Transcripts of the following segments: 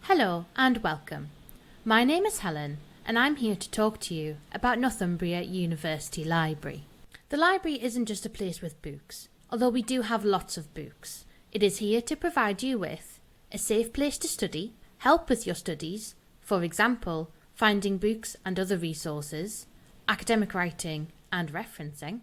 Hello and welcome. My name is Helen and I'm here to talk to you about Northumbria University Library. The library isn't just a place with books, although we do have lots of books. It is here to provide you with a safe place to study, help with your studies, for example, finding books and other resources, academic writing and referencing,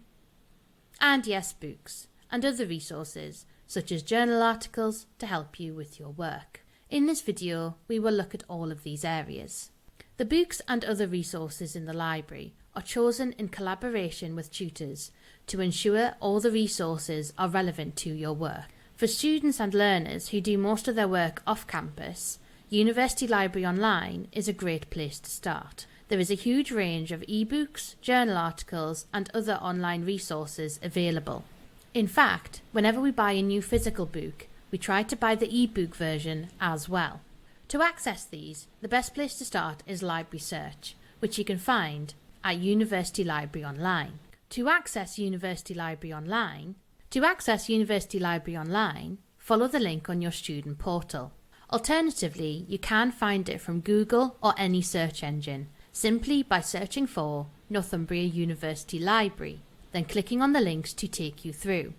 and yes, books and other resources such as journal articles to help you with your work. In this video, we will look at all of these areas. The books and other resources in the library are chosen in collaboration with tutors to ensure all the resources are relevant to your work. For students and learners who do most of their work off campus, University Library Online is a great place to start. There is a huge range of ebooks, journal articles and other online resources available. In fact, whenever we buy a new physical book, we try to buy the ebook version as well. To access these, the best place to start is Library Search, which you can find at University Library Online. To access University Library Online, follow the link on your student portal. Alternatively, you can find it from Google or any search engine, simply by searching for Northumbria University Library, then clicking on the links to take you through.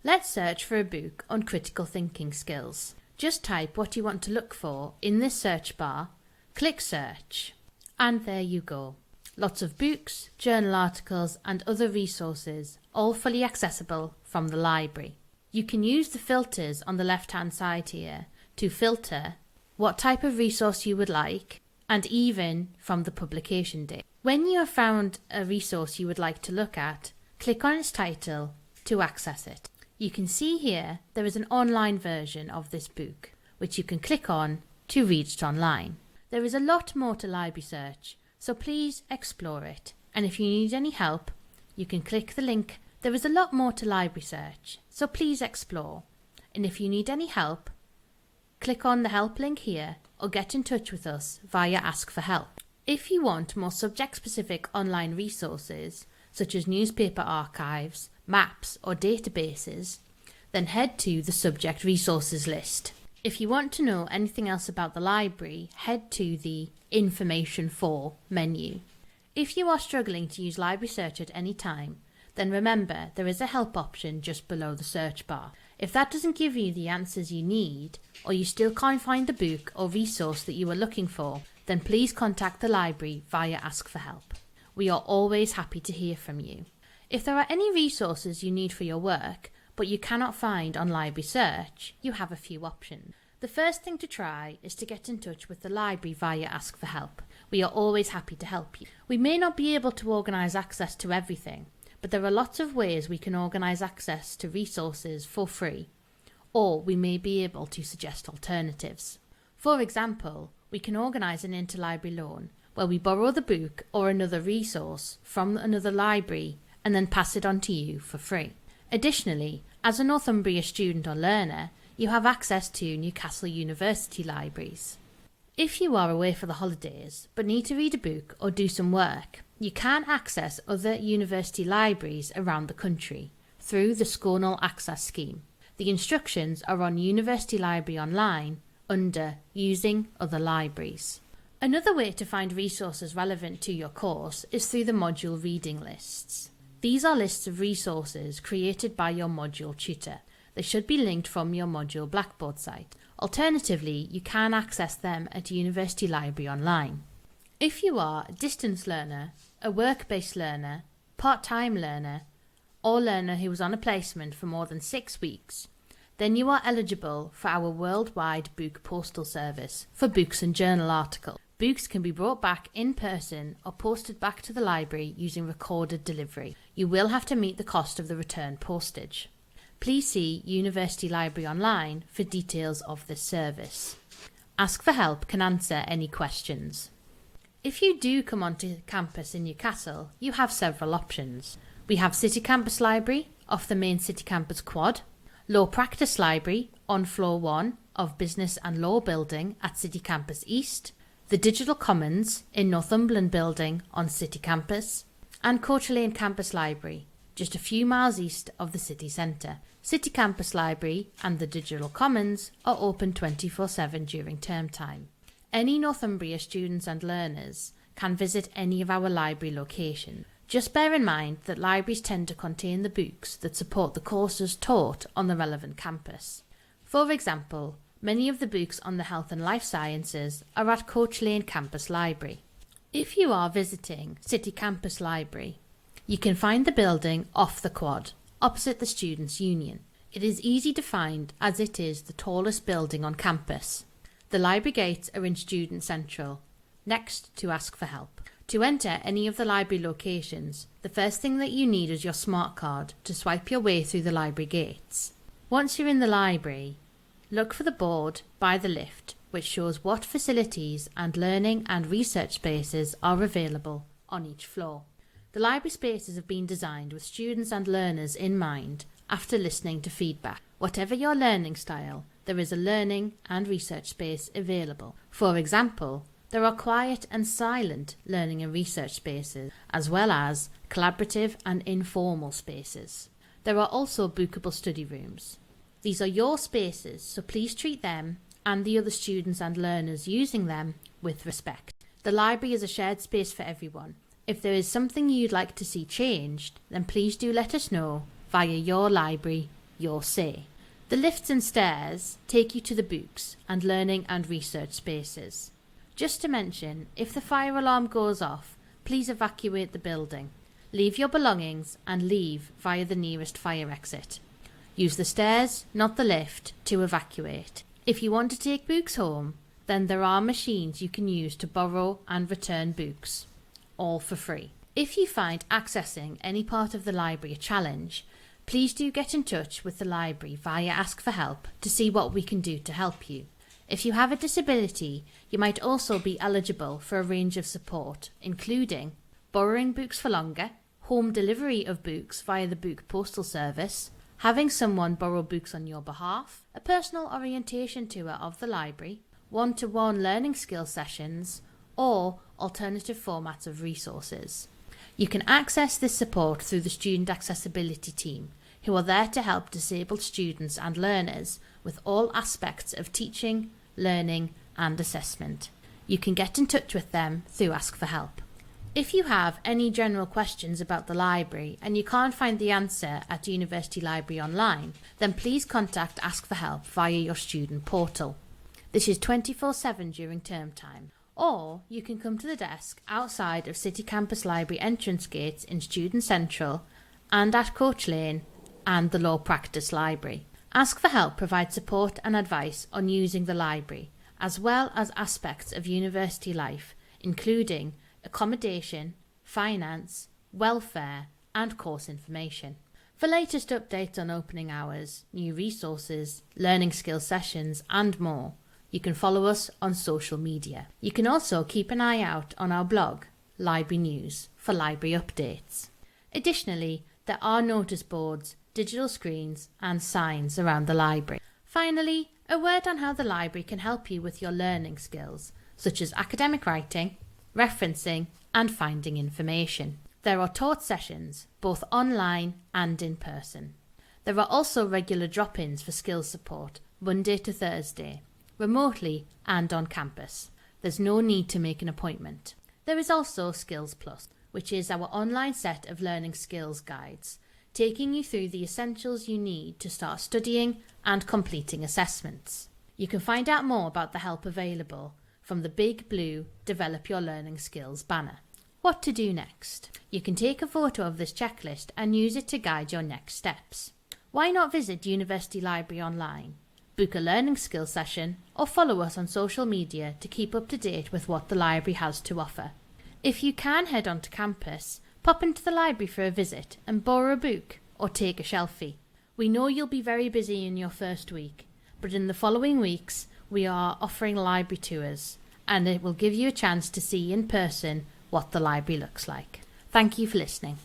Let's search for a book on critical thinking skills. Just type what you want to look for in this search bar, click search, and there you go. Lots of books, journal articles and other resources, all fully accessible from the library. You can use the filters on the left hand side here to filter what type of resource you would like and even from the publication date. When you have found a resource you would like to look at, click on its title to access it. You can see here there is an online version of this book, which you can click on to read it online. There is a lot more to Library Search, so please explore it. And if you need any help, you can click the link. There is a lot more to Library Search, so please explore. And if you need any help, click on the help link here or get in touch with us via Ask for Help. If you want more subject-specific online resources, such as newspaper archives, maps or databases, then head to the subject resources list. If you want to know anything else about the library, head to the Information For menu. If you are struggling to use Library Search at any time, then remember there is a help option just below the search bar. If that doesn't give you the answers you need, or you still can't find the book or resource that you are looking for, then please contact the library via Ask for Help. We are always happy to hear from you. If there are any resources you need for your work, but you cannot find on Library Search, you have a few options. The first thing to try is to get in touch with the library via Ask for Help. We are always happy to help you. We may not be able to organise access to everything, but there are lots of ways we can organise access to resources for free, or we may be able to suggest alternatives. For example, we can organise an interlibrary loan, where we borrow the book or another resource from another library and then pass it on to you for free. Additionally, as a Northumbria student or learner, you have access to Newcastle University libraries. If you are away for the holidays but need to read a book or do some work, you can access other university libraries around the country through the Scornell Access Scheme. The instructions are on University Library Online under Using Other Libraries. Another way to find resources relevant to your course is through the module reading lists. These are lists of resources created by your module tutor. They should be linked from your module Blackboard site. Alternatively, you can access them at University Library Online. If you are a distance learner, a work-based learner, part-time learner, or learner who is on a placement for more than 6 weeks, then you are eligible for our worldwide book postal service for books and journal articles. Books can be brought back in person or posted back to the library using recorded delivery. You will have to meet the cost of the return postage. Please see University Library Online for details of this service. Ask for Help can answer any questions. If you do come onto campus in Newcastle, you have several options. We have City Campus Library off the main City Campus quad, Law Practice Library on floor 1 of Business and Law Building at City Campus East, the Digital Commons in Northumberland Building on City Campus, and Coach Lane Campus Library, just a few miles east of the city centre. City Campus Library and the Digital Commons are open 24/7 during term time. Any Northumbria students and learners can visit any of our library locations. Just bear in mind that libraries tend to contain the books that support the courses taught on the relevant campus. For example, many of the books on the Health and Life Sciences are at Coach Lane Campus Library. If you are visiting City Campus Library, you can find the building off the quad, opposite the Students' Union. It is easy to find as it is the tallest building on campus. The library gates are in Student Central, next to Ask for Help. To enter any of the library locations, the first thing that you need is your smart card to swipe your way through the library gates. Once you're in the library, look for the board by the lift, which shows what facilities and learning and research spaces are available on each floor. The library spaces have been designed with students and learners in mind after listening to feedback. Whatever your learning style, there is a learning and research space available. For example, there are quiet and silent learning and research spaces, as well as collaborative and informal spaces. There are also bookable study rooms. These are your spaces, so please treat them and the other students and learners using them with respect. The library is a shared space for everyone. If there is something you'd like to see changed, then please do let us know via Your Library, Your Say. The lifts and stairs take you to the books and learning and research spaces. Just to mention, if the fire alarm goes off, please evacuate the building. Leave your belongings and leave via the nearest fire exit. Use the stairs, not the lift, to evacuate. If you want to take books home, then there are machines you can use to borrow and return books, all for free. If you find accessing any part of the library a challenge, please do get in touch with the library via Ask for Help to see what we can do to help you. If you have a disability, you might also be eligible for a range of support, including borrowing books for longer, home delivery of books via the book postal service, having someone borrow books on your behalf, a personal orientation tour of the library, one-to-one learning skills sessions, or alternative formats of resources. You can access this support through the Student Accessibility Team, who are there to help disabled students and learners with all aspects of teaching, learning and assessment. You can get in touch with them through Ask for Help. If you have any general questions about the library and you can't find the answer at University Library Online, then please contact Ask for Help via your student portal. This is 24/7 during term time. Or you can come to the desk outside of City Campus Library entrance gates in Student Central and at Coach Lane and the Law Practice Library. Ask for Help provides support and advice on using the library, as well as aspects of university life, including accommodation, finance, welfare, and course information. For latest updates on opening hours, new resources, learning skills sessions, and more, you can follow us on social media. You can also keep an eye out on our blog, Library News, for library updates. Additionally, there are notice boards, digital screens, and signs around the library. Finally, a word on how the library can help you with your learning skills, such as academic writing, referencing, and finding information. There are taught sessions, both online and in person. There are also regular drop-ins for skills support, Monday to Thursday, remotely and on campus. There's no need to make an appointment. There is also Skills Plus, which is our online set of learning skills guides, taking you through the essentials you need to start studying and completing assessments. You can find out more about the help available from the big blue Develop Your Learning Skills banner. What to do next? You can take a photo of this checklist and use it to guide your next steps. Why not visit University Library Online, book a learning skills session, or follow us on social media to keep up to date with what the library has to offer. If you can head onto campus, pop into the library for a visit and borrow a book or take a shelfie. We know you'll be very busy in your first week, but in the following weeks we are offering library tours, and it will give you a chance to see in person what the library looks like. Thank you for listening.